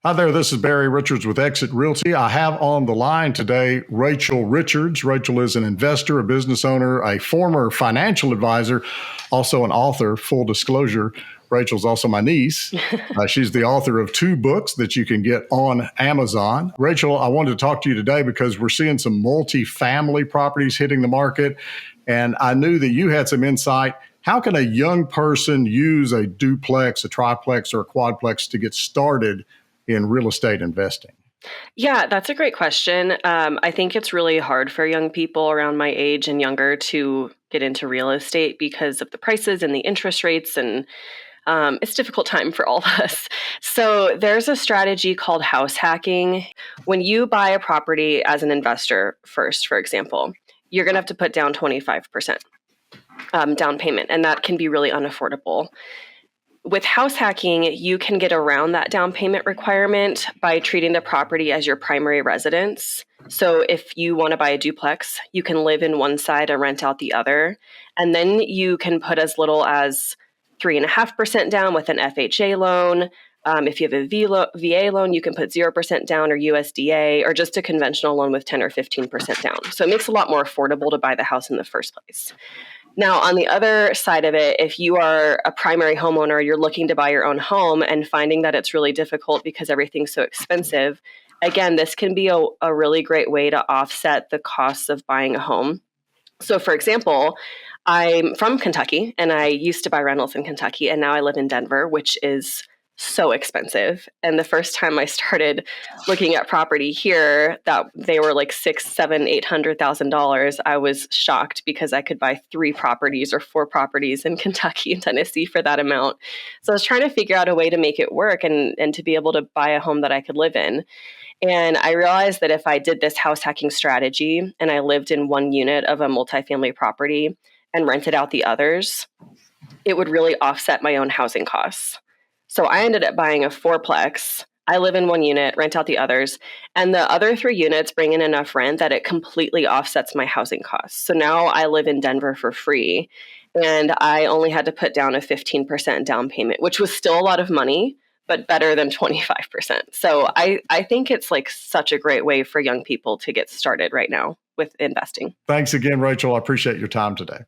Hi there, this is Barry Richards with Exit Realty. I have on the line today Rachel Richards. Rachel is an investor, a business owner, a former financial advisor, also an author, full disclosure. Rachel's also my niece. She's the author of 2 books that you can get on Amazon. Rachel, I wanted to talk to you today because we're seeing some multi-family properties hitting the market, and I knew that you had some insight. How can a young person use a duplex, a triplex, or a quadplex to get started in real estate investing? Yeah, that's a great question. I think it's really hard for young people around my age and younger to get into real estate because of the prices and the interest rates, and it's a difficult time for all of us. So there's a strategy called house hacking. When you buy a property as an investor first, for example, you're going to have to put down 25% down payment, and that can be really unaffordable. With house hacking, you can get around that down payment requirement by treating the property as your primary residence. So if you want to buy a duplex, you can live in one side and rent out the other. And then you can put as little as 3.5% down with an FHA loan. If you have a VA loan, you can put 0% down, or USDA, or just a conventional loan with 10 or 15% down. So it makes it a lot more affordable to buy the house in the first place. Now, on the other side of it, if you are a primary homeowner, you're looking to buy your own home and finding that it's really difficult because everything's so expensive, again, this can be a really great way to offset the costs of buying a home. So, for example, I'm from Kentucky, and I used to buy rentals in Kentucky, and now I live in Denver, which is so expensive. And the first time I started looking at property here, that they were like $600,000, $700,000, $800,000, I was shocked because I could buy 3 properties or 4 properties in Kentucky and Tennessee for that amount. So I was trying to figure out a way to make it work and to be able to buy a home that I could live in. And I realized that if I did this house hacking strategy and I lived in one unit of a multifamily property and rented out the others, it would really offset my own housing costs. So I ended up buying a 4-plex. I live in one unit, rent out the others, and the other 3 units bring in enough rent that it completely offsets my housing costs. So now I live in Denver for free, and I only had to put down a 15% down payment, which was still a lot of money, but better than 25%. So I think it's like such a great way for young people to get started right now with investing. Thanks again, Rachel. I appreciate your time today.